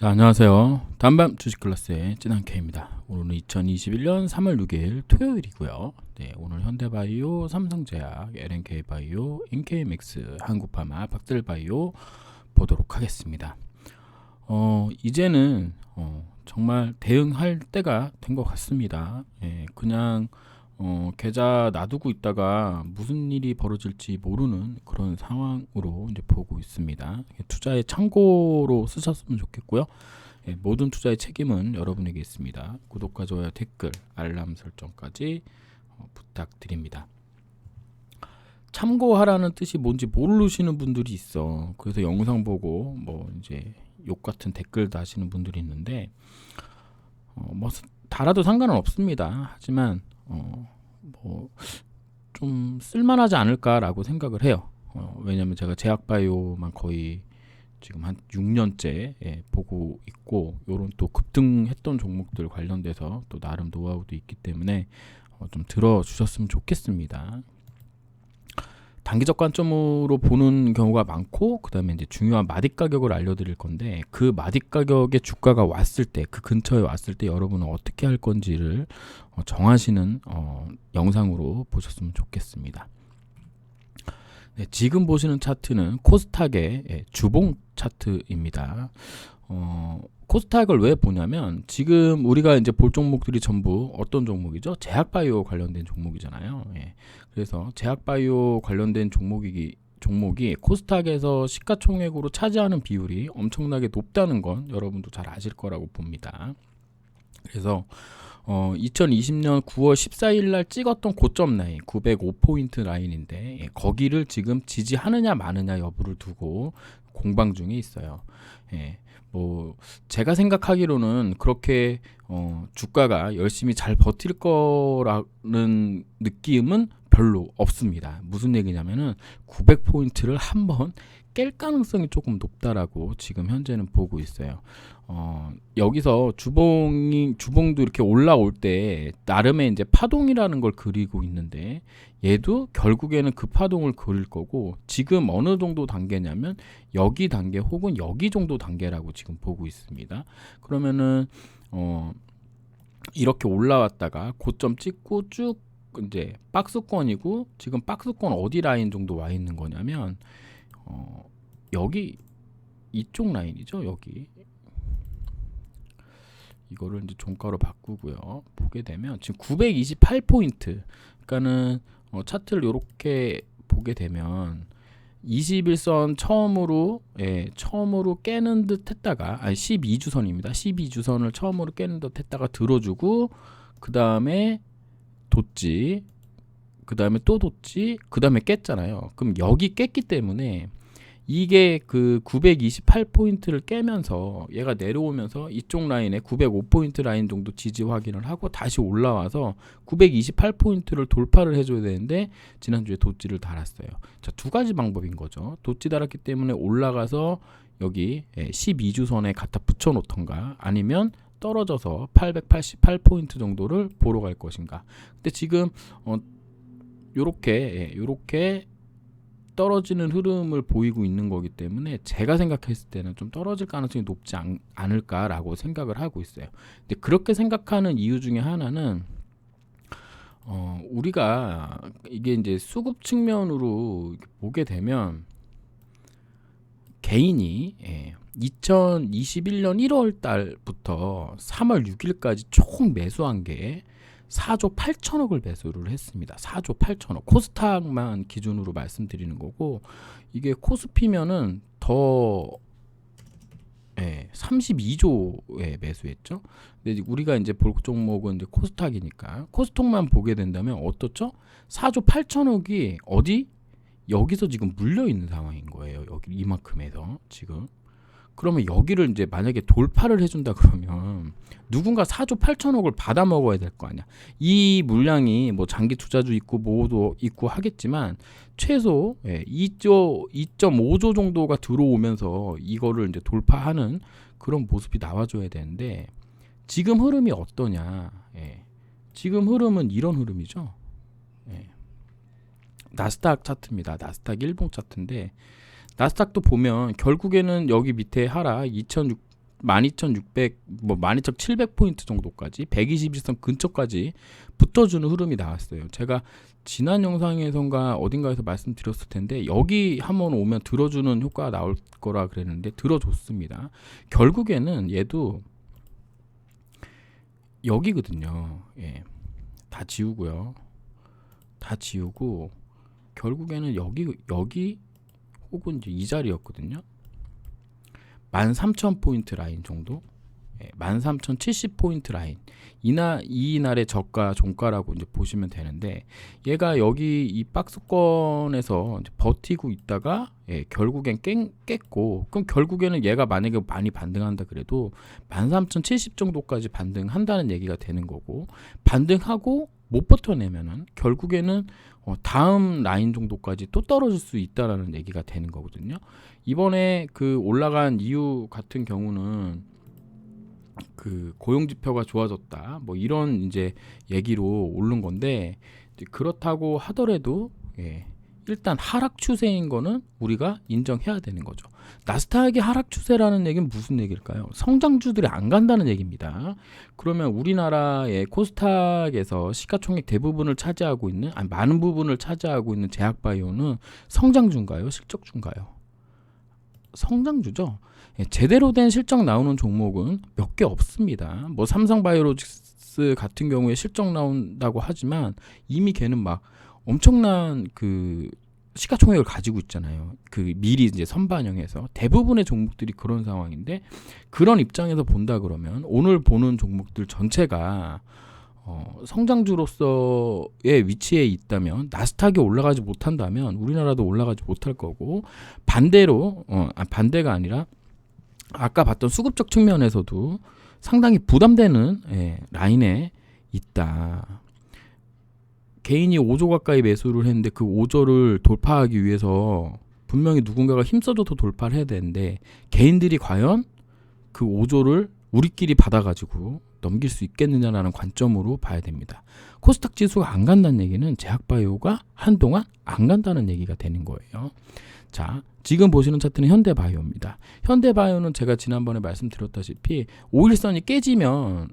자, 안녕하세요. 단밤 주식 클래스의 찐한케입니다. 오늘은 2021년 3월 6일 토요일이고요. 네, 오늘 현대바이오, 삼성제약, LNK바이오, 인케이맥스, 한국파마, 박들바이오 보도록 하겠습니다. 이제는 정말 대응할 때가 된 것 같습니다. 그냥 계좌 놔두고 있다가 무슨 일이 벌어질지 모르는 그런 상황으로 이제 보고 있습니다. 투자의 참고로 쓰셨으면 좋겠고요. 모든 투자의 책임은 여러분에게 있습니다. 구독과 좋아요, 댓글, 알람 설정까지 부탁드립니다. 참고하라는 뜻이 뭔지 모르시는 분들이 있어. 그래서 영상 보고 뭐 이제 욕 같은 댓글 다시는 분들이 있는데 뭐 달아도 상관은 없습니다. 하지만 뭐 좀 쓸만하지 않을까라고 생각을 해요. 왜냐면 제가 제약바이오만 거의 지금 한 6년째 보고 있고, 요런 또 급등했던 종목들 관련돼서 또 나름 노하우도 있기 때문에 좀 들어주셨으면 좋겠습니다. 단기적 관점으로 보는 경우가 많고, 그 다음에 이제 중요한 마디 가격을 알려드릴 건데, 그 마디 가격의 주가가 왔을 때, 그 근처에 왔을 때 여러분은 어떻게 할 건지를 정하시는 영상으로 보셨으면 좋겠습니다. 네, 지금 보시는 차트는 코스닥의 주봉 차트입니다. 코스닥을 왜 보냐면, 지금 우리가 이제 볼 종목들이 전부 어떤 종목이죠? 제약바이오 관련된 종목이잖아요. 그래서 제약바이오 관련된 종목이 코스닥에서 시가총액으로 차지하는 비율이 엄청나게 높다는 건 여러분도 잘 아실 거라고 봅니다. 그래서 2020년 9월 14일 날 찍었던 고점 라인 905포인트 라인인데, 거기를 지금 지지하느냐 마느냐 여부를 두고 공방 중에 있어요. 뭐 제가 생각하기로는 그렇게 주가가 열심히 잘 버틸 거라는 느낌은 별로 없습니다. 무슨 얘기냐면은 900포인트를 한번 깰 가능성이 조금 높다라고 지금 현재는 보고 있어요. 여기서 주봉도 이렇게 올라올 때 나름의 이제 파동이라는 걸 그리고 있는데, 얘도 결국에는 그 파동을 그릴 거고, 지금 어느 정도 단계냐면 여기 단계 혹은 여기 정도 단계라고 지금 보고 있습니다. 그러면은 이렇게 올라왔다가 고점 찍고 쭉 이제 박스권이고, 지금 박스권 어디 라인 정도 와 있는 거냐면 여기 이쪽 라인이죠. 여기 이거를 이제 종가로 바꾸고요. 보게 되면 지금 928포인트. 그러니까는 차트를 이렇게 보게 되면 21선 처음으로 깨는 듯 했다가, 12주선입니다. 12주선을 처음으로 깨는 듯 했다가 들어주고, 그 다음에 뒀지, 그 다음에 또 뒀지, 그 다음에 깼잖아요. 그럼 여기 깼기 때문에 이게 그 928포인트를 깨면서 얘가 내려오면서 이쪽 라인에 905포인트 라인 정도 지지 확인을 하고 다시 올라와서 928포인트를 돌파를 해줘야 되는데, 지난주에 돛지를 달았어요. 자, 두 가지 방법인 거죠. 돛지 달았기 때문에 올라가서 여기 12주선에 갖다 붙여 놓던가, 아니면 떨어져서 888포인트 정도를 보러 갈 것인가. 근데 지금 요렇게 떨어지는 흐름을 보이고 있는 거기 때문에 제가 생각했을 때는 좀 떨어질 가능성이 높지 않을까라고 생각을 하고 있어요. 근데 그렇게 생각하는 이유 중에 하나는 우리가 이게 이제 수급 측면으로 보게 되면 개인이 2021년 1월 달부터 3월 6일까지 총 매수한 게 4조 8천억을 매수를 했습니다. 4조 8천억. 코스닥만 기준으로 말씀드리는 거고, 이게 코스피면은 더 32조에 매수했죠. 근데 우리가 이제 볼 종목은 이제 코스닥이니까 코스톡만 보게 된다면 어떻죠? 4조 8천억이 어디? 여기서 지금 물려 있는 상황인 거예요. 여기 이만큼에서 지금. 그러면 여기를 이제 만약에 돌파를 해준다 그러면 누군가 4조 8천억을 받아 먹어야 될 거 아니야. 이 물량이 뭐 장기 투자주 있고 뭐도 있고 하겠지만 최소 2.5조 정도가 들어오면서 이거를 이제 돌파하는 그런 모습이 나와줘야 되는데, 지금 흐름이 어떠냐. 지금 흐름은 이런 흐름이죠. 나스닥 차트입니다. 나스닥 일봉 차트인데, 나스닥도 보면 결국에는 여기 밑에 하락 12,600, 뭐 12,700포인트 정도까지 121선 근처까지 붙어주는 흐름이 나왔어요. 제가 지난 영상에선가 어딘가에서 말씀드렸을 텐데 여기 한번 오면 들어주는 효과가 나올 거라 그랬는데 들어줬습니다. 결국에는 얘도 여기거든요. 예. 다 지우고요. 다 지우고 결국에는 여기 혹은 이제 이 자리였거든요. 13,000포인트 라인 정도, 13,070포인트 라인, 이날의 저가 종가라고 이제 보시면 되는데, 얘가 여기 이 박스권에서 이제 버티고 있다가 결국엔 깼고, 그럼 결국에는 얘가 만약에 많이 반등한다 그래도 13,070 정도까지 반등한다는 얘기가 되는 거고, 반등하고 못 버텨내면은 결국에는 다음 라인 정도까지 또 떨어질 수 있다라는 얘기가 되는 거거든요. 이번에 그 올라간 이유 같은 경우는 그 고용 지표가 좋아졌다, 뭐 이런 이제 얘기로 오른 건데, 그렇다고 하더라도 일단 하락 추세인 거는 우리가 인정해야 되는 거죠. 나스닥의 하락 추세라는 얘기는 무슨 얘기일까요? 성장주들이 안 간다는 얘기입니다. 그러면 우리나라의 코스닥에서 시가총액 대부분을 차지하고 있는, 아니 많은 부분을 차지하고 있는 제약바이오는 성장주인가요? 실적주인가요? 성장주죠. 제대로 된 실적 나오는 종목은 몇 개 없습니다. 뭐 삼성바이오로직스 같은 경우에 실적 나온다고 하지만 이미 걔는 막 엄청난 그 시가총액을 가지고 있잖아요. 그 미리 이제 선반영해서 대부분의 종목들이 그런 상황인데, 그런 입장에서 본다 그러면 오늘 보는 종목들 전체가 성장주로서의 위치에 있다면, 나스닥이 올라가지 못한다면 우리나라도 올라가지 못할 거고, 반대로 반대가 아니라 아까 봤던 수급적 측면에서도 상당히 부담되는 라인에 있다. 개인이 5조 가까이 매수를 했는데 그 5조를 돌파하기 위해서 분명히 누군가가 힘써줘서 돌파를 해야 되는데, 개인들이 과연 그 5조를 우리끼리 받아가지고 넘길 수 있겠느냐라는 관점으로 봐야 됩니다. 코스닥 지수가 안 간다는 얘기는 제약바이오가 한동안 안 간다는 얘기가 되는 거예요. 자, 지금 보시는 차트는 현대바이오입니다. 현대바이오는 제가 지난번에 말씀드렸다시피 5일선이 깨지면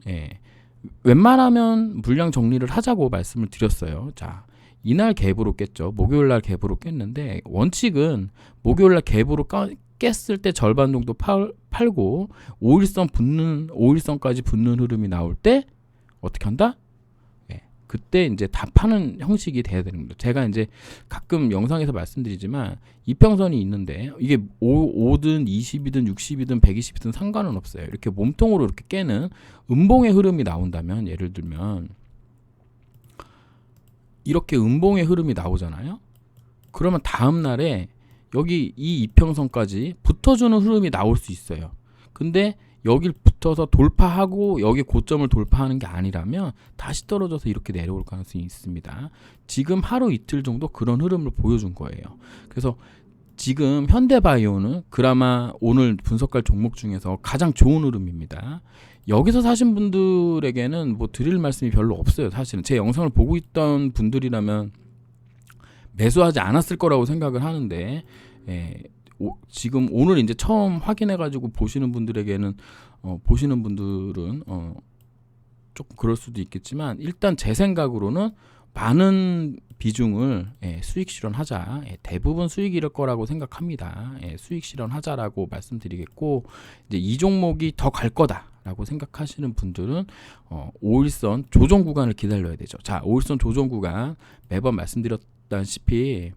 웬만하면 물량 정리를 하자고 말씀을 드렸어요. 자, 이날 갭으로 깼죠. 목요일날 갭으로 깼는데, 원칙은 목요일날 갭으로 깼을 때 절반 정도 팔고 5일선까지 붙는 흐름이 나올 때 어떻게 한다? 그때 이제 다 파는 형식이 돼야 되는 겁니다. 제가 이제 가끔 영상에서 말씀드리지만 이평선이 있는데 이게 5든 20이든 60이든 120이든 상관은 없어요. 이렇게 몸통으로 이렇게 깨는 음봉의 흐름이 나온다면, 예를 들면 이렇게 음봉의 흐름이 나오잖아요. 그러면 다음 날에 여기 이 이평선까지 붙어주는 흐름이 나올 수 있어요. 근데 여길 붙어서 돌파하고 여기 고점을 돌파하는 게 아니라면 다시 떨어져서 이렇게 내려올 가능성이 있습니다. 지금 하루 이틀 정도 그런 흐름을 보여준 거예요. 그래서 지금 현대바이오는 그나마 오늘 분석할 종목 중에서 가장 좋은 흐름입니다. 여기서 사신 분들에게는 뭐 드릴 말씀이 별로 없어요. 사실은 제 영상을 보고 있던 분들이라면 매수하지 않았을 거라고 생각을 하는데, 지금 오늘 이제 처음 확인해가지고 보시는 분들에게는 보시는 분들은 조금 그럴 수도 있겠지만, 일단 제 생각으로는 많은 비중을 수익 실현하자, 대부분 수익일 거라고 생각합니다. 수익 실현하자라고 말씀드리겠고, 이제 이 종목이 더 갈 거다라고 생각하시는 분들은 5일선 조정 구간을 기다려야 되죠. 자, 5일선 조정 구간 매번 말씀드렸다시피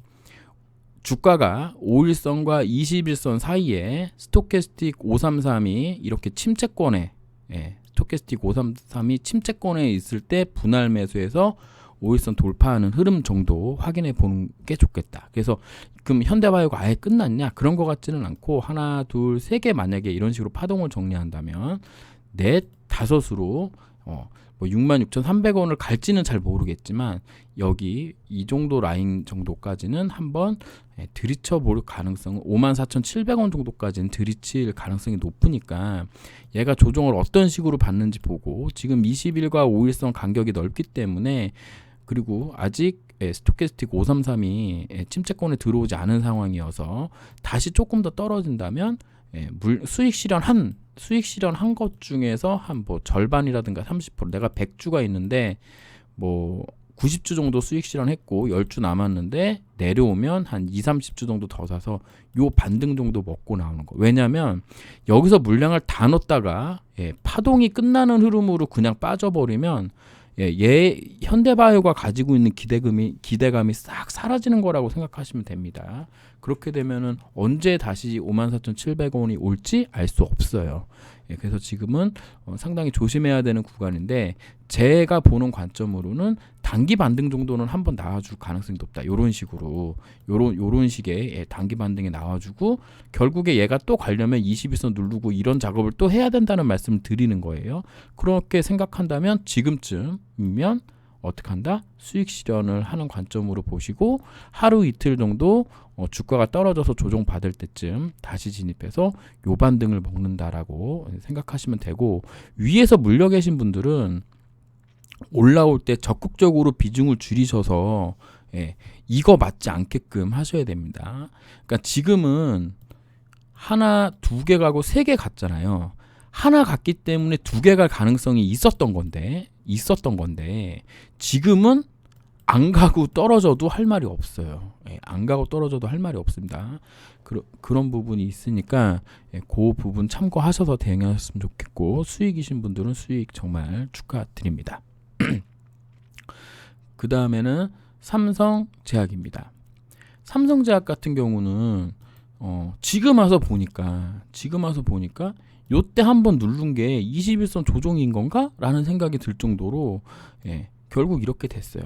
주가가 5일선과 21선 사이에 스토캐스틱 533이 이렇게 침체권에, 스토캐스틱 533이 침체권에 있을 때 분할 매수해서 5일선 돌파하는 흐름 정도 확인해 보는 게 좋겠다. 그래서 그럼 현대바이오가 아예 끝났냐? 그런 것 같지는 않고, 하나, 둘, 세 개 만약에 이런 식으로 파동을 정리한다면 넷, 다섯으로 뭐 66,300원을 갈지는 잘 모르겠지만 여기 이 정도 라인 정도까지는 한번 들이쳐 볼 가능성은, 54,700원 정도까지는 들이칠 가능성이 높으니까 얘가 조정을 어떤 식으로 받는지 보고, 지금 20일과 5일선 간격이 넓기 때문에, 그리고 아직 스토캐스틱 533이 침체권에 들어오지 않은 상황이어서 다시 조금 더 떨어진다면 수익 실현한 것 중에서 한 뭐 절반이라든가 30% 내가 100주가 있는데 뭐 90주 정도 수익 실현했고 10주 남았는데 내려오면 한 2, 30주 정도 더 사서 요 반등 정도 먹고 나오는 거. 왜냐면 여기서 물량을 다 넣었다가 파동이 끝나는 흐름으로 그냥 빠져버리면 현대바이오가 가지고 있는 기대감이 싹 사라지는 거라고 생각하시면 됩니다. 그렇게 되면은 언제 다시 54,700원이 올지 알 수 없어요. 그래서 지금은 상당히 조심해야 되는 구간인데 제가 보는 관점으로는 단기 반등 정도는 한번 나와줄 가능성이 높다. 요런 식으로 요런 식의 단기 반등에 나와주고 결국에 얘가 또 가려면 21선 누르고 이런 작업을 또 해야 된다는 말씀을 드리는 거예요. 그렇게 생각한다면 지금쯤이면 어떻게 한다? 수익 실현을 하는 관점으로 보시고 하루 이틀 정도 주가가 떨어져서 조정 받을 때쯤 다시 진입해서 요 반등을 먹는다라고 생각하시면 되고, 위에서 물려 계신 분들은 올라올 때 적극적으로 비중을 줄이셔서 이거 맞지 않게끔 하셔야 됩니다. 그러니까 지금은 하나, 두 개 가고 세 개 갔잖아요. 하나 갔기 때문에 두 개 갈 가능성이 있었던 건데 지금은 안 가고 떨어져도 할 말이 없어요. 안 가고 떨어져도 할 말이 없습니다. 그런 부분이 있으니까 그 부분 참고하셔서 대응하셨으면 좋겠고, 수익이신 분들은 수익 정말 축하드립니다. 그 다음에는 삼성제약입니다. 삼성제약 같은 경우는 지금 와서 보니까 요때 한번 누른 게 21선 조정인 건가? 라는 생각이 들 정도로 결국 이렇게 됐어요.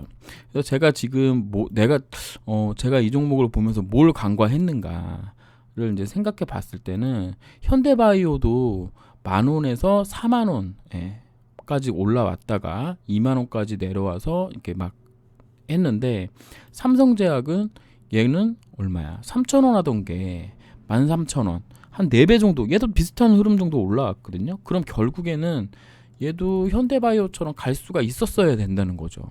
그래서 제가 지금 제가 이 종목을 보면서 뭘 간과했는가를 이제 생각해 봤을 때는 현대바이오도 10,000원에서 40,000원까지 올라왔다가 20,000원까지 내려와서 이렇게 막 했는데, 삼성제약은 얘는 얼마야? 3,000원 하던 게 13,000원, 한 4배 정도, 얘도 비슷한 흐름 정도 올라왔거든요. 그럼 결국에는 얘도 현대바이오처럼 갈 수가 있었어야 된다는 거죠.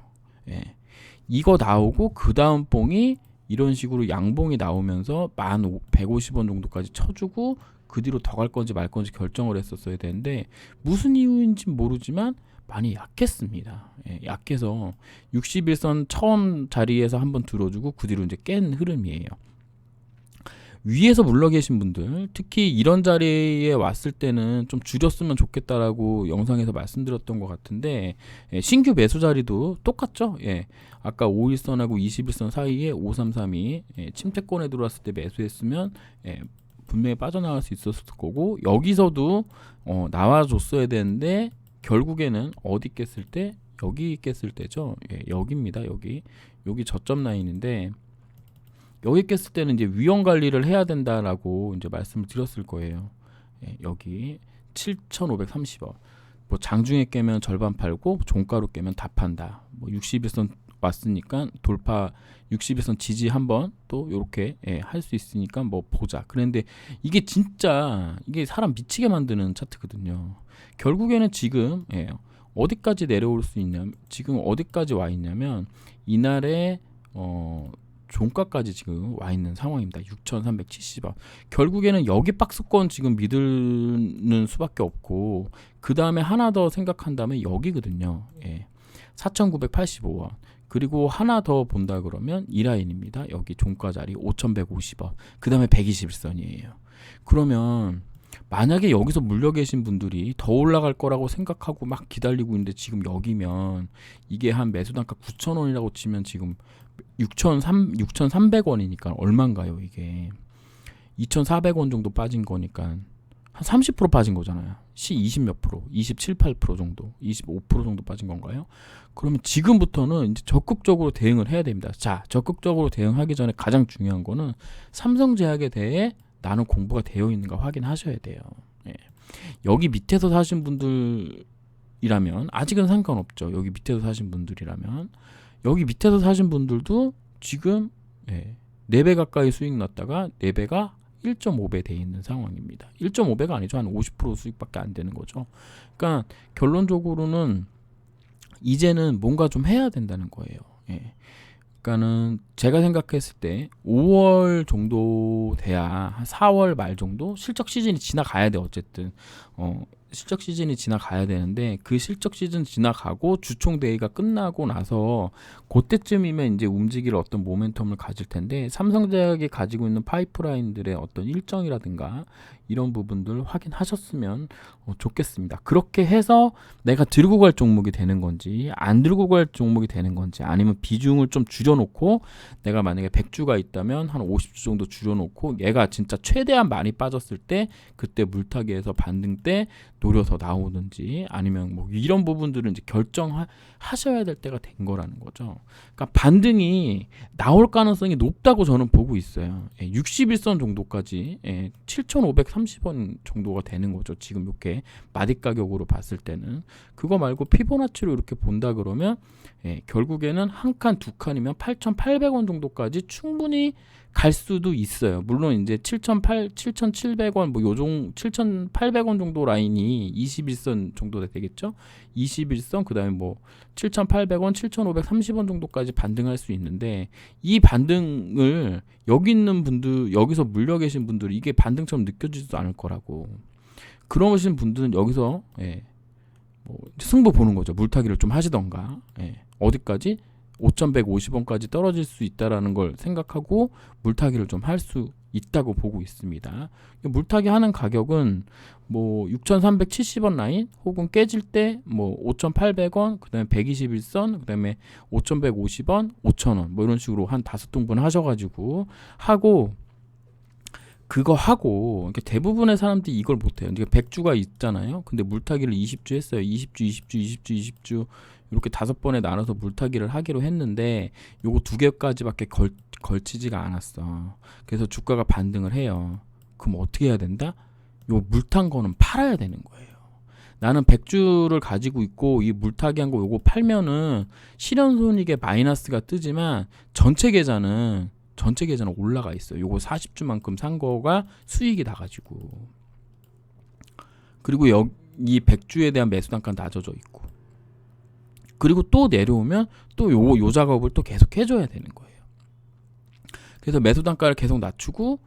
이거 나오고 그 다음 봉이 이런 식으로 양봉이 나오면서 1,150원 정도까지 쳐주고 그 뒤로 더 갈 건지 말 건지 결정을 했었어야 되는데, 무슨 이유인지 모르지만 많이 약했습니다. 약해서 61선 처음 자리에서 한번 들어주고 그 뒤로 이제 깬 흐름이에요. 위에서 물러 계신 분들, 특히 이런 자리에 왔을 때는 좀 줄였으면 좋겠다라고 영상에서 말씀드렸던 것 같은데, 신규 매수 자리도 똑같죠. 아까 5일선하고 21선 사이에 5332 침체권에 들어왔을 때 매수했으면 분명히 빠져나갈 수 있었을 거고, 여기서도 나와줬어야 되는데 결국에는 어디 깼을 때? 여기 깼을 때죠. 여기입니다. 여기 저점 라인인데, 여기 깼을 때는 이제 위험 관리를 해야 된다라고 이제 말씀을 드렸을 거예요. 여기 7,530원. 뭐 장중에 깨면 절반 팔고 종가로 깨면 다 판다. 뭐 61선 왔으니까 돌파, 61선 지지 한번 또 이렇게 할 수 있으니까 뭐 보자. 그런데 이게 진짜 이게 사람 미치게 만드는 차트거든요. 결국에는 지금 어디까지 내려올 수 있냐면, 지금 어디까지 와 있냐면 이날에 종가까지 지금 와 있는 상황입니다. 6,370원. 결국에는 여기 박스권 지금 믿는 수밖에 없고, 그 다음에 하나 더 생각한다면 여기거든요. 4,985원. 그리고 하나 더 본다 그러면 이 라인입니다. 여기 종가 자리 5,150원. 그 다음에 121선이에요. 그러면 만약에 여기서 물려 계신 분들이 더 올라갈 거라고 생각하고 막 기다리고 있는데, 지금 여기면 이게 한 매수 단가 9,000원이라고 치면 지금 6,300원이니까 얼마인가요? 이게 2,400원 정도 빠진 거니까 한 30% 빠진 거잖아요. 20몇 프로, 27, 8% 정도, 25% 정도 빠진 건가요? 그러면 지금부터는 이제 적극적으로 대응을 해야 됩니다. 자, 적극적으로 대응하기 전에 가장 중요한 거는 삼성제약에 대해 나는 공부가 되어 있는가 확인하셔야 돼요. 여기 밑에서 사신 분들이라면 아직은 상관없죠. 여기 밑에서 사신 분들이라면, 여기 밑에서 사신 분들도 지금 4배 가까이 수익 났다가 4배가 1.5배 돼 있는 상황입니다. 1.5배가 아니죠. 한 50% 수익밖에 안 되는 거죠. 그러니까 결론적으로는 이제는 뭔가 좀 해야 된다는 거예요. 그러니까는 제가 생각했을 때 5월 정도 돼야 한 4월 말 정도 실적 시즌이 지나가야 돼. 어쨌든 실적 시즌이 지나가야 되는데 그 실적 시즌 지나가고 주총 대회가 끝나고 나서 그때쯤이면 이제 움직일 어떤 모멘텀을 가질 텐데 삼성제약이 가지고 있는 파이프라인들의 어떤 일정이라든가 이런 부분들 확인하셨으면 좋겠습니다. 그렇게 해서 내가 들고 갈 종목이 되는 건지 안 들고 갈 종목이 되는 건지 아니면 비중을 좀 줄여놓고 내가 만약에 100주가 있다면 한 50주 정도 줄여놓고 얘가 진짜 최대한 많이 빠졌을 때 그때 물타기에서 반등 때 노려서 나오든지 아니면 뭐 이런 부분들은 이제 결정하셔야 될 때가 된 거라는 거죠. 그러니까 반등이 나올 가능성이 높다고 저는 보고 있어요. 61선 정도까지 7,530원 정도가 되는 거죠. 지금 이렇게 마디 가격으로 봤을 때는 그거 말고 피보나치로 이렇게 본다 그러면 결국에는 한 칸, 두 칸이면 8,800원 정도까지 충분히 갈 수도 있어요. 물론 이제 7,700원 뭐 요정 7,800원 정도 라인이 21선 정도 되겠죠. 21선 그다음에 뭐 7,800원, 7,530원 정도까지 반등할 수 있는데 이 반등을 여기 있는 분들 여기서 물려 계신 분들이 이게 반등처럼 느껴지지도 않을 거라고. 그러신 분들은 여기서 뭐 승부 보는 거죠. 물타기를 좀 하시던가. 어디까지? 5,150원까지 떨어질 수 있다라는 걸 생각하고 물타기를 좀 할 수 있다고 보고 있습니다. 물타기 하는 가격은 뭐 6,370원 라인 혹은 깨질 때 뭐 5,800원, 그다음에 121선, 그다음에 5,150원, 5,000원 뭐 이런 식으로 한 5등분 하셔가지고 하고 그거 하고 대부분의 사람들이 이걸 못해요. 100주가 있잖아요. 근데 물타기를 20주 했어요. 20주 이렇게 5번에 나눠서 물타기를 하기로 했는데 요거 2개까지밖에 걸치지가 않았어. 그래서 주가가 반등을 해요. 그럼 어떻게 해야 된다? 요 물탄 거는 팔아야 되는 거예요. 나는 100주를 가지고 있고 이 물타기 한 거 요거 팔면은 실현손익에 마이너스가 뜨지만 전체 계좌는 올라가 있어요. 요거 40주만큼 산 거가 수익이 나가지고. 그리고 이 100주에 대한 매수 단가는 낮아져 있고. 그리고 또 내려오면 또 요 작업을 또 계속 해줘야 되는 거예요. 그래서 매수 단가를 계속 낮추고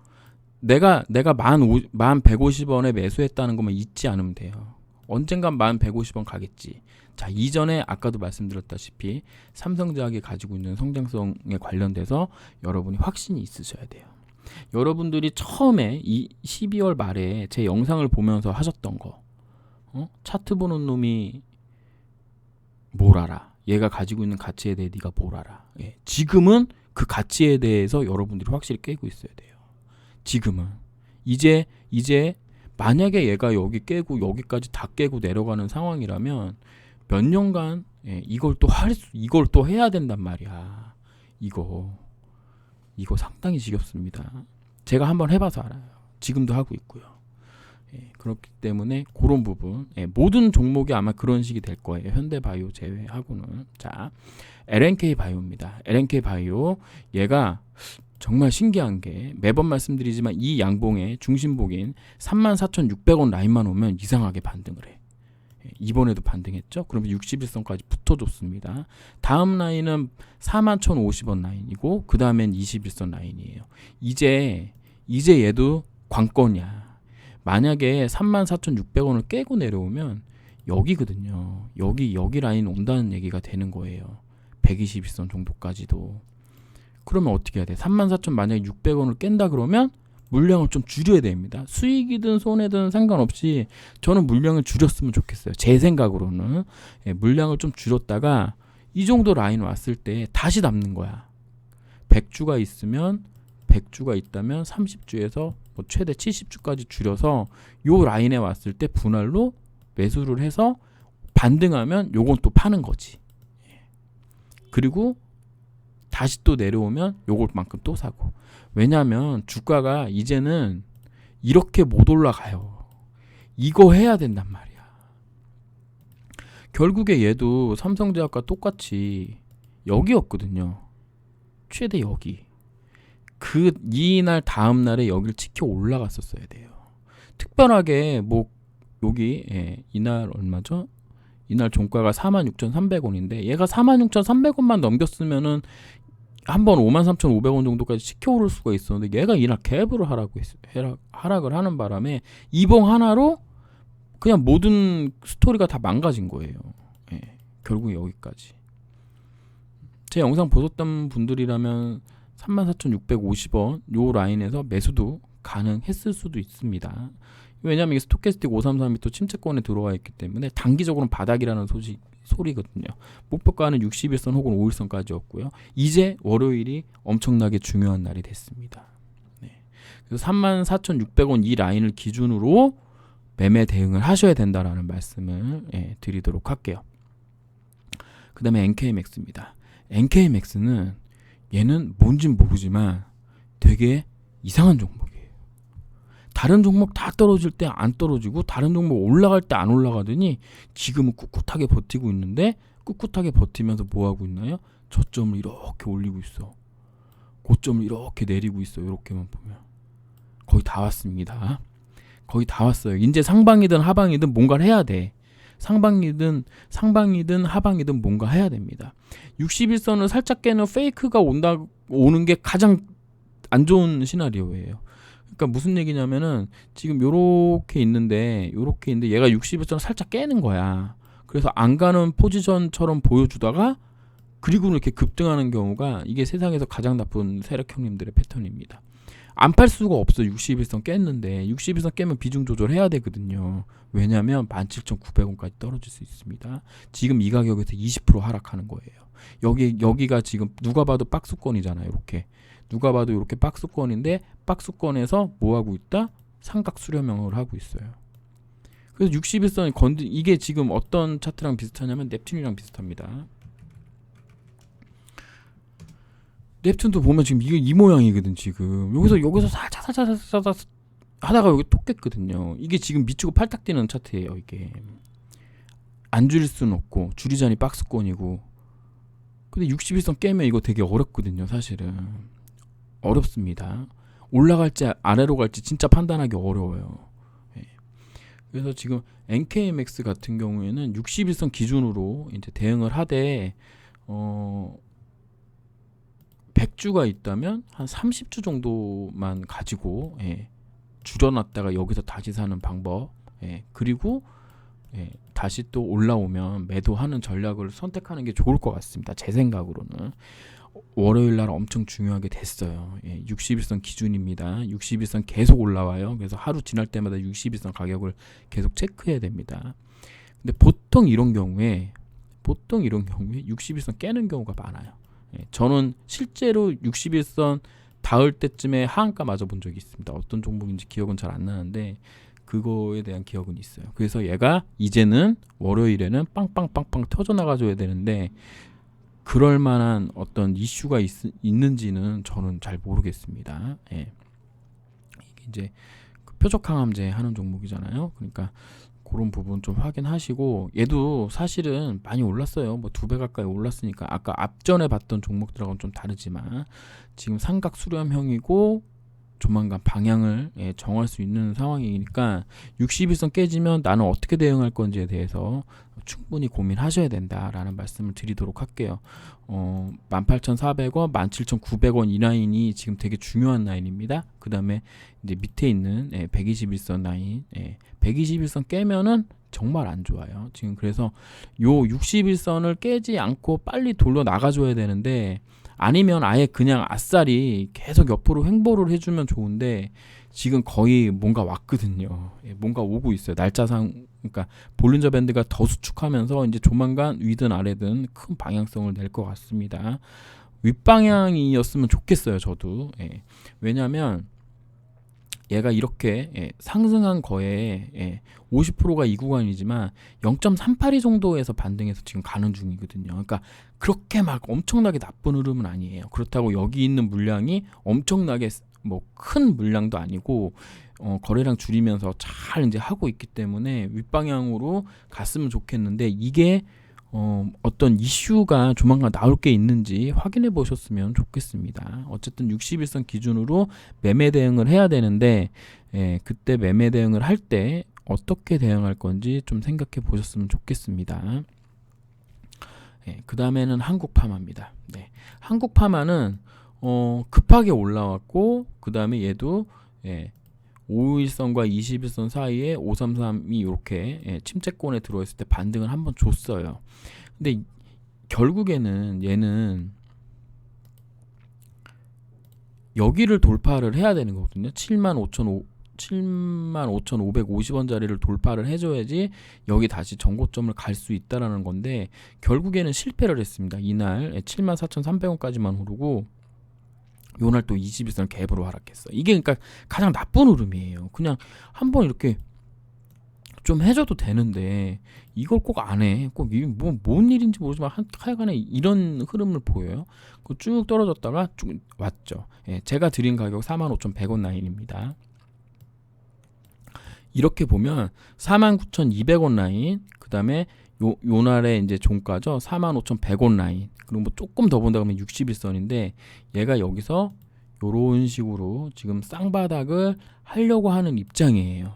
내가 1150원에 매수했다는 것만 잊지 않으면 돼요. 언젠간 1150원 가겠지. 자, 이전에 아까도 말씀드렸다시피 삼성제약이 가지고 있는 성장성에 관련돼서 여러분이 확신이 있으셔야 돼요. 여러분들이 처음에 이 12월 말에 제 영상을 보면서 하셨던 거 차트 보는 놈이 뭘 알아? 얘가 가지고 있는 가치에 대해 네가 뭘 알아? 지금은 그 가치에 대해서 여러분들이 확실히 깨고 있어야 돼요. 지금은 이제 만약에 얘가 여기 깨고 여기까지 다 깨고 내려가는 상황이라면 몇 년간 이걸 또 해야 된단 말이야. 이거 상당히 지겹습니다. 제가 한번 해봐서 알아요. 지금도 하고 있고요. 그렇기 때문에 그런 부분 모든 종목이 아마 그런 식이 될 거예요. 현대바이오 제외하고는. 자, LNK 바이오입니다. LNK 바이오 얘가 정말 신기한 게 매번 말씀드리지만 이 양봉의 중심복인 34,600원 라인만 오면 이상하게 반등을 해. 이번에도 반등했죠. 그러면 61선까지 붙어줬습니다. 다음 라인은 41,050원 라인이고 그 다음엔 21선 라인이에요. 이제 얘도 관건이야. 만약에 34,600원을 깨고 내려오면 여기거든요. 여기 라인 온다는 얘기가 되는 거예요. 121선 정도까지도. 그러면 어떻게 해야 돼? 34,000 만약에 600원을 깬다 그러면 물량을 좀 줄여야 됩니다. 수익이든 손해든 상관없이 저는 물량을 줄였으면 좋겠어요. 제 생각으로는 물량을 좀 줄였다가 이 정도 라인 왔을 때 다시 남는 거야. 100주가 있다면 30주에서 뭐 최대 70주까지 줄여서 요 라인에 왔을 때 분할로 매수를 해서 반등하면 요건 또 파는 거지. 그리고 다시 또 내려오면 요것만큼 또 사고. 왜냐하면 주가가 이제는 이렇게 못 올라가요. 이거 해야 된단 말이야. 결국에 얘도 삼성제약과 똑같이 여기였거든요. 최대 여기. 이날 다음 날에 여기를 지켜 올라갔었어야 돼요. 특별하게 뭐 여기 이날 얼마죠? 이날 종가가 46,300원인데 얘가 46,300원만 넘겼으면은 한번 53,500원 정도까지 치켜 오를 수가 있었는데 얘가 이날 갭을 하락을 하는 바람에 이봉 하나로 그냥 모든 스토리가 다 망가진 거예요. 예, 결국 여기까지. 제 영상 보셨던 분들이라면 34,650원 요 라인에서 매수도 가능했을 수도 있습니다. 왜냐하면 이게 스토캐스틱 533m 침체권에 들어와 있기 때문에 단기적으로는 바닥이라는 소리거든요. 목표가는 60일선 혹은 5일선까지였고요. 이제 월요일이 엄청나게 중요한 날이 됐습니다. 네. 그래서 34,600원 이 라인을 기준으로 매매 대응을 하셔야 된다라는 말씀을 드리도록 할게요. 그 다음에 NKMX입니다. NKMX는 얘는 뭔진 모르지만 되게 이상한 종목이에요. 다른 종목 다 떨어질 때 안 떨어지고 다른 종목 올라갈 때 안 올라가더니 지금은 꿋꿋하게 버티고 있는데 꿋꿋하게 버티면서 뭐 하고 있나요? 저점을 이렇게 올리고 있어. 고점을 이렇게 내리고 있어. 이렇게만 보면 거의 다 왔습니다. 거의 다 왔어요. 이제 상방이든 하방이든 뭔가를 해야 돼. 상방이든 하방이든 뭔가 해야 됩니다. 61선을 살짝 깨는 페이크가 오는 게 가장 안 좋은 시나리오예요. 그러니까 무슨 얘기냐면은 지금 요렇게 있는데 얘가 61선을 살짝 깨는 거야. 그래서 안 가는 포지션처럼 보여주다가 그리고 이렇게 급등하는 경우가 이게 세상에서 가장 나쁜 세력 형님들의 패턴입니다. 안 팔 수가 없어. 61선 깼는데 61선 깨면 비중 조절해야 되거든요. 왜냐하면 17,900원까지 떨어질 수 있습니다. 지금 이 가격에서 20% 하락하는 거예요. 여기가 지금 누가 봐도 박스권이잖아요. 이렇게 누가 봐도 이렇게 박스권인데 박스권에서 뭐 하고 있다? 삼각 수렴형을 하고 있어요. 그래서 61선이 이게 지금 어떤 차트랑 비슷하냐면 넵튠이랑 비슷합니다. 넵튠도 보면 지금 이게 이 모양이거든. 지금 여기서 살짝 하다가 여기 톡 깼거든요. 이게 지금 미치고 팔딱 뛰는 차트예요. 이게 안 줄일 수는 없고 줄이자니 박스권이고. 근데 61선 깨면 이거 되게 어렵거든요. 사실은 어렵습니다. 올라갈지 아래로 갈지 진짜 판단하기 어려워요. 그래서 지금 NKMX 같은 경우에는 61선 기준으로 이제 대응을 하되 100주가 있다면 한 30주 정도만 가지고 줄여놨다가 여기서 다시 사는 방법, 그리고 다시 또 올라오면 매도하는 전략을 선택하는 게 좋을 것 같습니다. 제 생각으로는 월요일 날 엄청 중요하게 됐어요. 61선 기준입니다. 61선 계속 올라와요. 그래서 하루 지날 때마다 61선 가격을 계속 체크해야 됩니다. 근데 보통 이런 경우에 61선 깨는 경우가 많아요. 저는 실제로 61선 닿을 때쯤에 하한가 맞아본 적이 있습니다. 어떤 종목인지 기억은 잘 안 나는데 그거에 대한 기억은 있어요. 그래서 얘가 이제는 월요일에는 빵빵빵빵 터져나가줘야 되는데 그럴 만한 어떤 이슈가 있는지는 저는 잘 모르겠습니다. 이게 이제 표적 항암제 하는 종목이잖아요. 그러니까 그런 부분 좀 확인하시고, 얘도 사실은 많이 올랐어요. 뭐 2배 가까이 올랐으니까 아까 앞전에 봤던 종목들하고는 좀 다르지만 지금 삼각 수렴형이고 조만간 방향을 정할 수 있는 상황이니까 61선 깨지면 나는 어떻게 대응할 건지에 대해서 충분히 고민하셔야 된다라는 말씀을 드리도록 할게요. 18,400원, 17,900원 이 라인이 지금 되게 중요한 라인입니다. 그 다음에 이제 밑에 있는 121선 라인, 121선 깨면은 정말 안 좋아요. 지금 그래서 요 61선을 깨지 않고 빨리 돌려 나가줘야 되는데, 아니면 아예 그냥 아싸리 계속 옆으로 횡보를 해주면 좋은데 지금 거의 뭔가 왔거든요. 뭔가 오고 있어요. 날짜상. 그러니까 볼린저 밴드가 더 수축하면서 이제 조만간 위든 아래든 큰 방향성을 낼 것 같습니다. 윗방향이었으면 좋겠어요. 저도. 왜냐하면 얘가 이렇게 상승한 거에 50%가 이 구간이지만 0.382 정도에서 반등해서 지금 가는 중이거든요. 그러니까 그렇게 막 엄청나게 나쁜 흐름은 아니에요. 그렇다고 여기 있는 물량이 엄청나게 뭐 큰 물량도 아니고 거래량 줄이면서 잘 이제 하고 있기 때문에 윗방향으로 갔으면 좋겠는데, 이게 어떤 이슈가 조만간 나올 게 있는지 확인해 보셨으면 좋겠습니다. 어쨌든 61선 기준으로 매매 대응을 해야 되는데 그때 매매 대응을 할 때 어떻게 대응할 건지 좀 생각해 보셨으면 좋겠습니다. 그 다음에는 한국파마입니다. 한국파마는 급하게 올라왔고 그 다음에 얘도 5일선과 21선 사이에 533이 이렇게 침체권에 들어있을 때 반등을 한번 줬어요. 근데 결국에는 얘는 여기를 돌파를 해야 되는 거거든요. 75,550원짜리를 돌파를 해줘야지 여기 다시 전고점을 갈 수 있다라는 건데 결국에는 실패를 했습니다. 이날 74,300원까지만 오르고 요날 또 21선 갭으로 하락했어. 이게 그러니까 가장 나쁜 흐름이에요. 그냥 한번 이렇게 좀 해줘도 되는데 이걸 꼭 안 해. 꼭 이게 뭔 일인지 모르지만 하여간에 이런 흐름을 보여요. 쭉 떨어졌다가 쭉 왔죠. 제가 드린 가격 45,100원 라인입니다. 이렇게 보면 49,200원 라인, 그 다음에 요날에 이제 종가죠. 45,100원 라인. 그리고 뭐 조금 더 본다 그러면 61선인데 얘가 여기서 요런 식으로 지금 쌍바닥을 하려고 하는 입장이에요.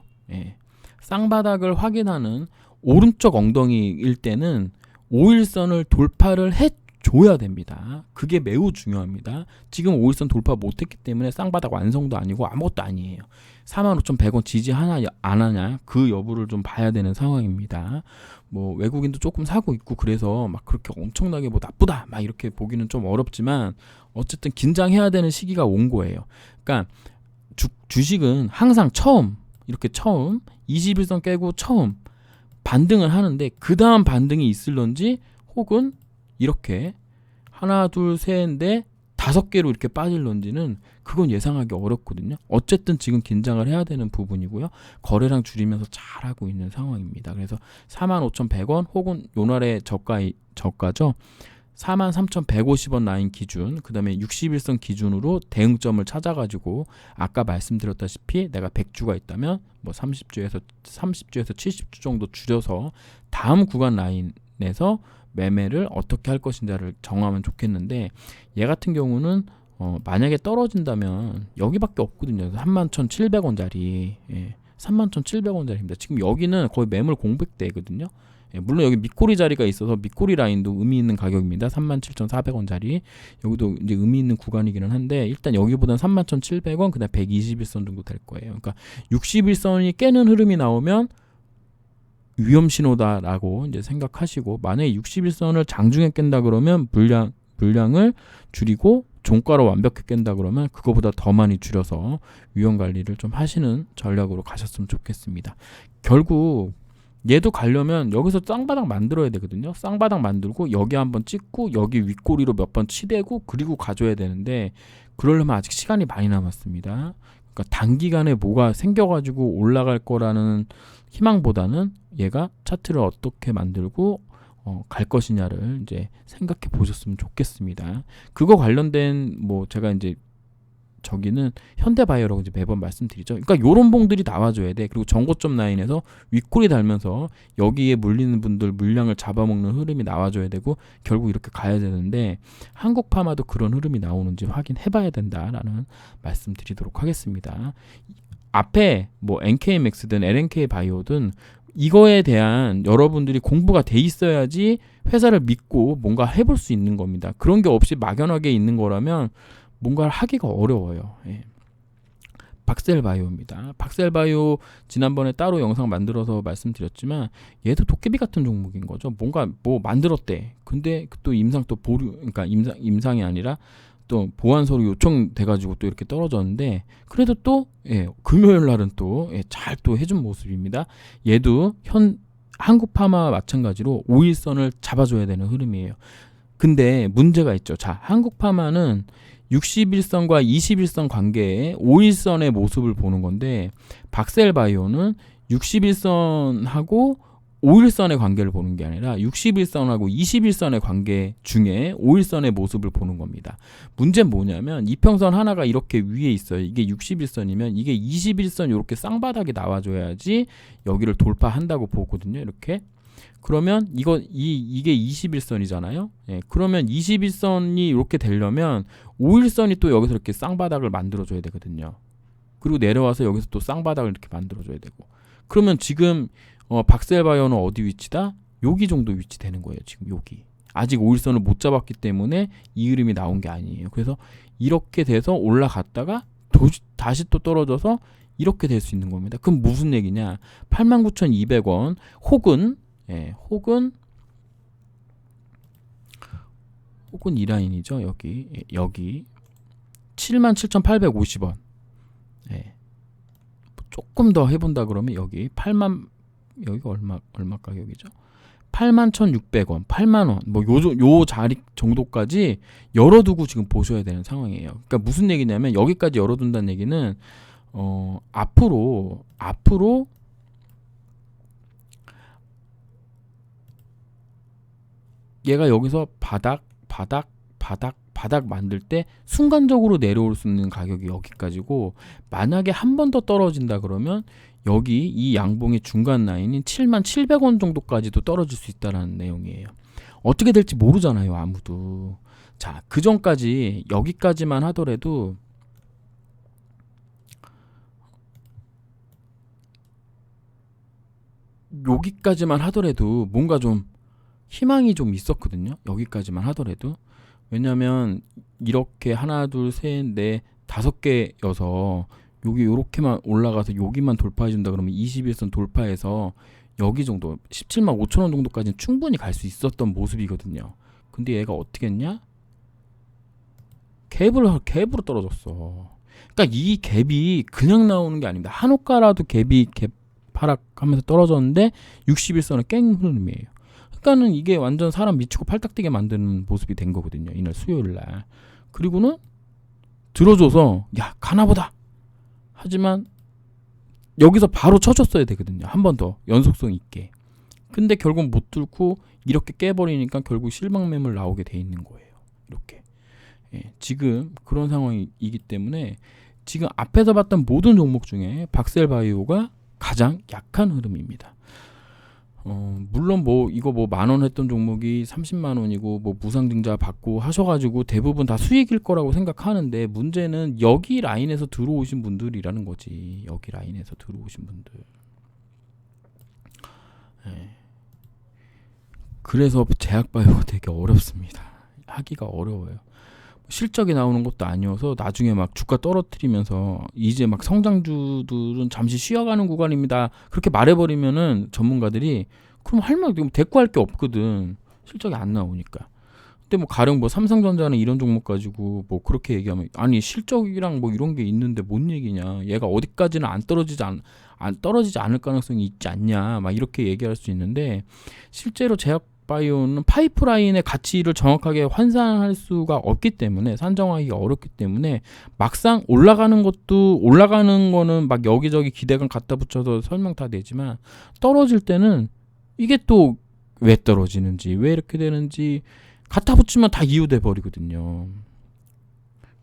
쌍바닥을 확인하는 오른쪽 엉덩이일 때는 5일선을 돌파를 해줘야 됩니다. 그게 매우 중요합니다. 지금 5일선 돌파 못했기 때문에 쌍바닥 완성도 아니고 아무것도 아니에요. 45,100원 지지하나 안 하냐 그 여부를 좀 봐야 되는 상황입니다. 뭐 외국인도 조금 사고 있고 그래서 막 그렇게 엄청나게 뭐 나쁘다 막 이렇게 보기는 좀 어렵지만 어쨌든 긴장해야 되는 시기가 온 거예요. 그러니까 주식은 항상 처음 21선 깨고 처음 반등을 하는데 그 다음 반등이 있을런지 혹은 이렇게 하나 둘 셋인데 5개로 이렇게 빠질런지는 그건 예상하기 어렵거든요. 어쨌든 지금 긴장을 해야 되는 부분이고요. 거래량 줄이면서 잘하고 있는 상황입니다. 그래서 45,100원 혹은 요날의 저가죠. 43,150원 라인 기준, 그 다음에 61선 기준으로 대응점을 찾아가지고 아까 말씀드렸다시피 내가 100주가 있다면 뭐 30주에서 70주 정도 줄여서 다음 구간 라인에서 매매를 어떻게 할 것인지를 정하면 좋겠는데 얘 같은 경우는 만약에 떨어진다면 여기밖에 없거든요. 31,700원짜리 31,700원짜리입니다. 지금 여기는 거의 매물 공백대거든요. 물론 여기 밑꼬리 자리가 있어서 밑꼬리 라인도 의미 있는 가격입니다. 37,400원짜리 여기도 이제 의미 있는 구간이기는 한데 일단 여기보다는 31,700원 그다음 121선 정도 될 거예요. 그러니까 61선이 깨는 흐름이 나오면 위험 신호다라고 이제 생각하시고 만약에 61선을 장중에 깬다 그러면 물량을 줄이고 종가로 완벽히 깬다 그러면 그거보다 더 많이 줄여서 위험 관리를 좀 하시는 전략으로 가셨으면 좋겠습니다. 결국 얘도 가려면 여기서 쌍바닥 만들어야 되거든요. 쌍바닥 만들고 여기 한번 찍고 여기 윗꼬리로 몇 번 치대고 그리고 가져야 되는데 그러려면 아직 시간이 많이 남았습니다. 그러니까 단기간에 뭐가 생겨가지고 올라갈 거라는 희망보다는 얘가 차트를 어떻게 만들고 갈 것이냐를 이제 생각해 보셨으면 좋겠습니다. 그거 관련된 뭐 제가 이제 저기는 현대바이오라고 이제 매번 말씀드리죠. 그러니까 요런 봉들이 나와줘야 돼. 그리고 전고점 라인에서 윗꼬리 달면서 여기에 물리는 분들 물량을 잡아먹는 흐름이 나와줘야 되고 결국 이렇게 가야 되는데 한국파마도 그런 흐름이 나오는지 확인해봐야 된다라는 말씀드리도록 하겠습니다. 앞에 뭐 NKMX든 LNK바이오든 이거에 대한 여러분들이 공부가 돼 있어야지 회사를 믿고 뭔가 해볼 수 있는 겁니다. 그런 게 없이 막연하게 있는 거라면 뭔가를 하기가 어려워요. 박셀바이오입니다. 박셀바이오 지난번에 따로 영상 만들어서 말씀드렸지만 얘도 도깨비 같은 종목인 거죠. 뭔가 뭐 만들었대. 근데 또 임상 또 보류, 그러니까 임상이 아니라 또 보완 서류 요청돼가지고 또 이렇게 떨어졌는데 그래도 또 금요일 날은 또 잘 또 해준 모습입니다. 얘도 한국파마와 마찬가지로 5일선을 잡아줘야 되는 흐름이에요. 근데 문제가 있죠. 자, 한국파마는 61선과 21선 관계에 5일선의 모습을 보는 건데 박셀바이오는 61선하고 5일선의 관계를 보는 게 아니라 61선하고 21선의 관계 중에 5일선의 모습을 보는 겁니다. 문제는 뭐냐면 이평선 하나가 이렇게 위에 있어요. 이게 61선이면 이게 21선 이렇게 쌍바닥이 나와줘야지 여기를 돌파한다고 보거든요. 이렇게. 그러면 이게 21선이잖아요. 그러면 21선이 이렇게 되려면 5일선이 또 여기서 이렇게 쌍바닥을 만들어줘야 되거든요. 그리고 내려와서 여기서 또 쌍바닥을 이렇게 만들어줘야 되고. 그러면 지금 박셀바이오는 어디 위치다? 여기 정도 위치 되는 거예요. 지금 여기. 아직 5일선을 못 잡았기 때문에 이 흐름이 나온 게 아니에요. 그래서 이렇게 돼서 올라갔다가 다시 또 떨어져서 이렇게 될 수 있는 겁니다. 그럼 무슨 얘기냐? 89,200원 혹은 이 라인이죠. 여기 77,850원. 조금 더 해본다 그러면 여기 8만, 여기가 얼마 가격이죠? 81,600원, 8만원, 뭐 요 자리 정도까지 열어두고 지금 보셔야 되는 상황이에요. 그러니까 무슨 얘기냐면 여기까지 열어둔다는 얘기는 앞으로 얘가 여기서 바닥 만들 때 순간적으로 내려올 수 있는 가격이 여기까지고, 만약에 한 번 더 떨어진다 그러면 여기 이 양봉의 중간 라인인 77,000원 정도까지도 떨어질 수 있다는 내용이에요. 어떻게 될지 모르잖아요, 아무도. 자, 그 전까지 여기까지만 하더라도 뭔가 좀 희망이 좀 있었거든요. 여기까지만 하더라도. 왜냐면 이렇게 하나 둘 셋 넷 5개여서 여기 요렇게만 올라가서 여기만 돌파해 준다 그러면 21선 돌파해서 여기 정도 175,000원 정도까지는 충분히 갈 수 있었던 모습이거든요. 근데 얘가 어떻게 했냐? 갭으로 떨어졌어. 그러니까 이 갭이 그냥 나오는 게 아닙니다. 한호가라도 갭 하락하면서 떨어졌는데 61선을 깬 흐름이에요. 그러니까는 이게 완전 사람 미치고 팔딱 뛰게 만드는 모습이 된 거거든요. 이날 수요일 날. 그리고는 들어줘서 야 가나보다. 하지만 여기서 바로 쳐줬어야 되거든요. 한 번 더 연속성 있게. 근데 결국 못 뚫고 이렇게 깨버리니까 결국 실망 매물 나오게 돼 있는 거예요. 이렇게. 지금 그런 상황이기 때문에 지금 앞에서 봤던 모든 종목 중에 박셀바이오가 가장 약한 흐름입니다. 물론 이거 10,000원 했던 종목이 300,000원이고 무상증자 받고 하셔가지고 대부분 다 수익일 거라고 생각하는데, 문제는 여기 라인에서 들어오신 분들이라는 거지. 여기 라인에서 들어오신 분들. 그래서 제약바이오가 되게 어렵습니다. 하기가 어려워요. 실적이 나오는 것도 아니어서 나중에 막 주가 떨어뜨리면서 이제 막 성장주들은 잠시 쉬어가는 구간입니다. 그렇게 말해버리면은 전문가들이 그럼 할 말 대꾸할 게 없거든. 실적이 안 나오니까. 근데 가령 삼성전자는 이런 종목 가지고 그렇게 얘기하면 아니 실적이랑 이런 게 있는데 뭔 얘기냐. 얘가 어디까지는 안 떨어지지 않을 가능성이 있지 않냐. 막 이렇게 얘기할 수 있는데, 실제로 제약바이오는 파이프라인의 가치를 정확하게 환산할 수가 없기 때문에, 산정하기가 어렵기 때문에 막상 올라가는 거는 막 여기저기 기대감 갖다 붙여서 설명 다 되지만, 떨어질 때는 이게 또 왜 떨어지는지 왜 이렇게 되는지 갖다 붙이면 다 이유돼 버리거든요.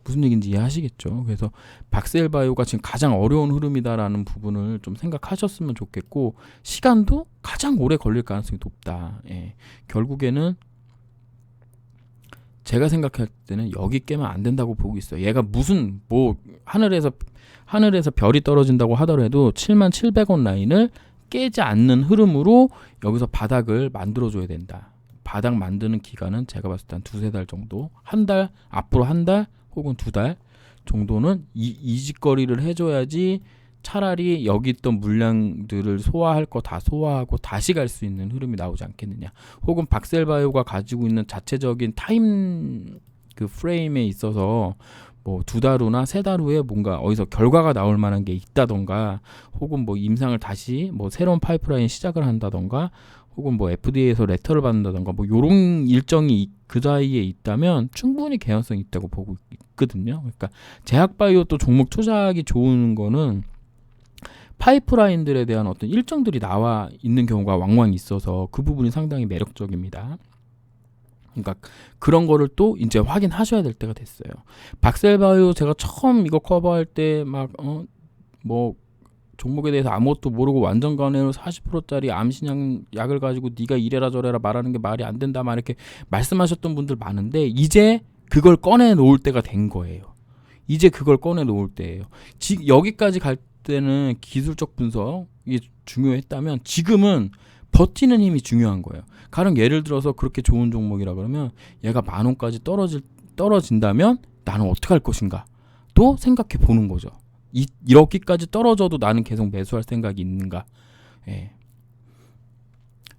무슨 얘기인지 이해하시겠죠? 그래서 박셀바이오가 지금 가장 어려운 흐름이다라는 부분을 좀 생각하셨으면 좋겠고, 시간도 가장 오래 걸릴 가능성이 높다. 결국에는 제가 생각할 때는 여기 깨면 안 된다고 보고 있어요. 얘가 무슨 하늘에서 별이 떨어진다고 하더라도 77,000원 라인을 깨지 않는 흐름으로 여기서 바닥을 만들어줘야 된다. 바닥 만드는 기간은 제가 봤을 때 한 2-3달 정도, 앞으로 한 달 혹은 2달 정도는 이직거리를 해줘야지 차라리 여기 있던 물량들을 소화할 거 다 소화하고 다시 갈 수 있는 흐름이 나오지 않겠느냐. 혹은 박셀바이오가 가지고 있는 자체적인 타임 프레임에 있어서 2달 후나 3달 후에 뭔가 어디서 결과가 나올 만한 게 있다던가, 혹은 임상을 다시 새로운 파이프라인 시작을 한다던가, 혹은 FDA에서 레터를 받는다던가 요런 일정이 그 사이에 있다면 충분히 개연성이 있다고 보고 있거든요. 그러니까 제약바이오 또 종목 투자하기 좋은 거는 파이프라인들에 대한 어떤 일정들이 나와 있는 경우가 왕왕 있어서 그 부분이 상당히 매력적입니다. 그러니까 그런 거를 또 이제 확인하셔야 될 때가 됐어요. 박셀바이오 제가 처음 이거 커버할 때 종목에 대해서 아무것도 모르고 완전 관해로 40%짜리 암신약 약을 가지고 네가 이래라 저래라 말하는 게 말이 안 된다 막 이렇게 말씀하셨던 분들 많은데, 이제 그걸 꺼내 놓을 때가 된 거예요. 이제 그걸 꺼내 놓을 때예요. 여기까지 갈 때는 기술적 분석이 중요했다면, 지금은 버티는 힘이 중요한 거예요. 가령 예를 들어서 그렇게 좋은 종목이라 그러면 얘가 10,000원까지 떨어진다면 나는 어떻게 할 것인가 또 생각해 보는 거죠. 이렇게까지 떨어져도 나는 계속 매수할 생각이 있는가. 예.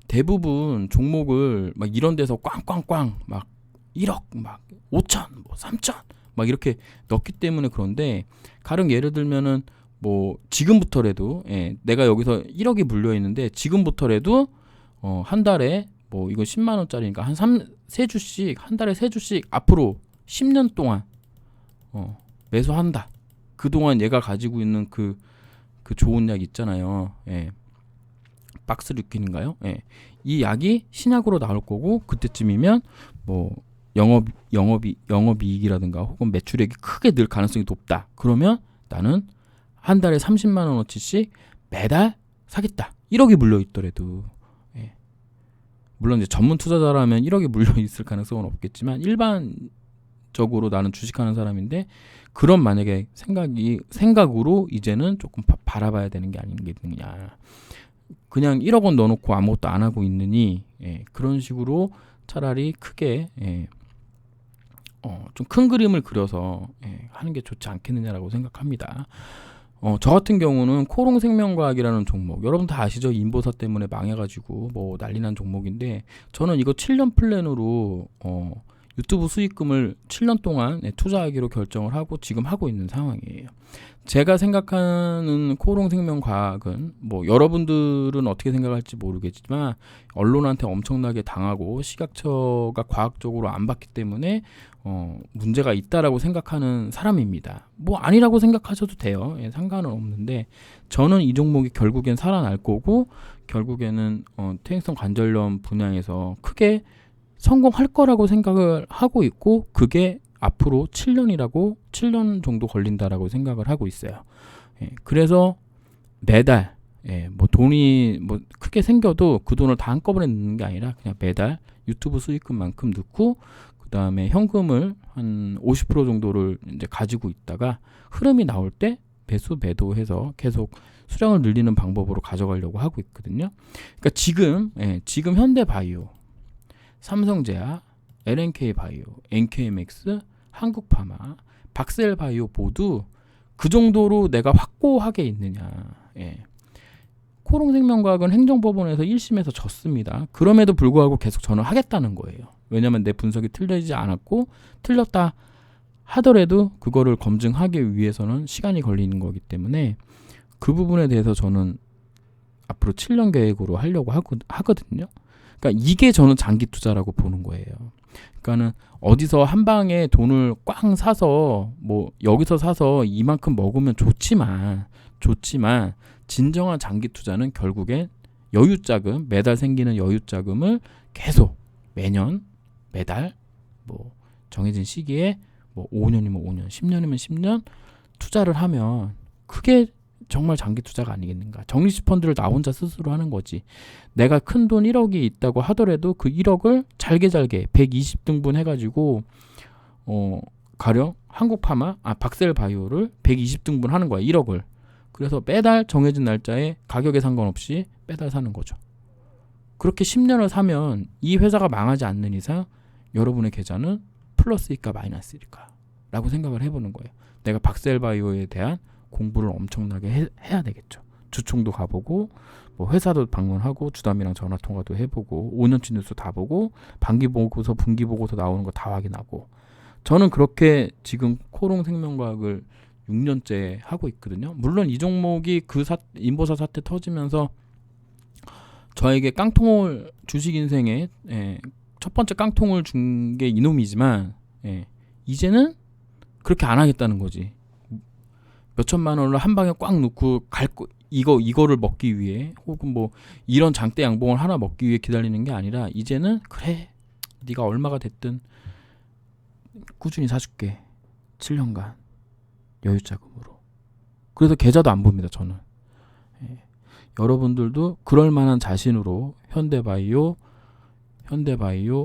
대부분 종목을 막 이런 데서 꽝꽝꽝 막 1억 막 5천 뭐 3천 막 이렇게 넣기 때문에 그런데 가령 예를 들면은 뭐 지금부터라도 내가 여기서 1억이 물려 있는데 지금부터라도 한 달에 뭐 이거 10만 원짜리니까 한 3주씩 한 달에 3주씩 앞으로 10년 동안 매수한다. 그동안 얘가 가지고 있는 그 좋은 약 있잖아요. 박스류킨인가요? 이 약이 신약으로 나올 거고 그때쯤이면 뭐 영업이익이라든가 혹은 매출액이 크게 늘 가능성이 높다. 그러면 나는 한 달에 30만 원어치씩 매달 사겠다. 1억이 물려 있더라도. 물론 이제 전문 투자자라면 1억이 물려 있을 가능성은 없겠지만 일반적으로 나는 주식하는 사람인데 그런 만약에 생각으로 이제는 조금 바라봐야 되는 게 아니겠느냐. 그냥 1억 원 넣어놓고 아무것도 안 하고 있느니 그런 식으로 차라리 크게 좀 큰 그림을 그려서 하는 게 좋지 않겠느냐라고 생각합니다. 저 같은 경우는 코롱생명과학이라는 종목, 여러분 다 아시죠? 인보사 때문에 망해가지고 뭐 난리난 종목인데 저는 이거 7년 플랜으로 유튜브 수익금을 7년 동안 투자하기로 결정을 하고 지금 하고 있는 상황이에요. 제가 생각하는 코롱생명과학은 뭐 여러분들은 어떻게 생각할지 모르겠지만 언론한테 엄청나게 당하고 식약처가 과학적으로 안 봤기 때문에 문제가 있다라고 생각하는 사람입니다. 뭐 아니라고 생각하셔도 돼요. 상관은 없는데 저는 이 종목이 결국엔 살아날 거고 결국에는 퇴행성 관절염 분야에서 크게 성공할 거라고 생각을 하고 있고 그게 앞으로 7년 정도 걸린다라고 생각을 하고 있어요. 그래서 매달 뭐 돈이 뭐 크게 생겨도 그 돈을 다 한꺼번에 넣는 게 아니라 그냥 매달 유튜브 수익금만큼 넣고 그 다음에 현금을 한 50% 정도를 이제 가지고 있다가 흐름이 나올 때 매도해서 계속 수량을 늘리는 방법으로 가져가려고 하고 있거든요. 그러니까 지금 현대바이오, 삼성제약, LNK바이오, NKMX, 한국파마, 박셀바이오 모두 그 정도로 내가 확고하게 있느냐. 코롱생명과학은 행정법원에서 1심에서 졌습니다. 그럼에도 불구하고 계속 저는 하겠다는 거예요. 왜냐하면 내 분석이 틀리지 않았고 틀렸다 하더라도 그거를 검증하기 위해서는 시간이 걸리는 거기 때문에 그 부분에 대해서 저는 앞으로 7년 계획으로 하려고 하거든요. 그러니까 이게 저는 장기 투자라고 보는 거예요. 그러니까는 어디서 한 방에 돈을 꽝 사서 뭐 여기서 사서 이만큼 먹으면 좋지만 진정한 장기 투자는 결국엔 여유자금, 매달 생기는 여유자금을 계속 매년 매달 뭐 정해진 시기에 뭐 5년이면 5년, 10년이면 10년 투자를 하면 그게 정말 장기 투자가 아니겠는가. 적립식 펀드를 나 혼자 스스로 하는 거지. 내가 큰 돈 1억이 있다고 하더라도 그 1억을 잘게 120등분 해가지고 가령 박셀바이오를 120등분 하는 거야. 1억을. 그래서 매달 정해진 날짜에 가격에 상관없이 매달 사는 거죠. 그렇게 10년을 사면 이 회사가 망하지 않는 이상 여러분의 계좌는 플러스일까 마이너스일까 라고 생각을 해보는 거예요. 내가 박셀바이오에 대한 공부를 엄청나게 해야 되겠죠. 주총도 가보고 뭐 회사도 방문하고 주담이랑 전화통화도 해보고 5년치 뉴스 다 보고 반기보고서 분기보고서 나오는 거 다 확인하고 저는 그렇게 지금 코롱생명과학을 6년째 하고 있거든요. 물론 이 종목이 인보사 사태 터지면서 저에게 깡통을 주식 인생에 첫 번째 깡통을 준 게 이놈이지만 이제는 그렇게 안 하겠다는 거지. 몇천만 원을 한 방에 꽉 넣고 이거를 먹기 위해 혹은 뭐 이런 장대 양봉을 하나 먹기 위해 기다리는 게 아니라 이제는 그래 네가 얼마가 됐든 꾸준히 사줄게 7년간 여유자금으로. 그래서 계좌도 안 봅니다 저는. 여러분들도 그럴 만한 자신으로 현대바이오,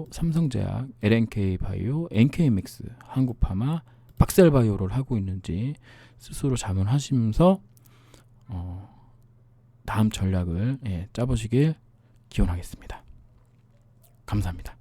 삼성제약, LNK바이오, NKMX, 한국파마, 박셀바이오를 하고 있는지 스스로 자문하시면서 다음 전략을 짜보시길 기원하겠습니다. 감사합니다.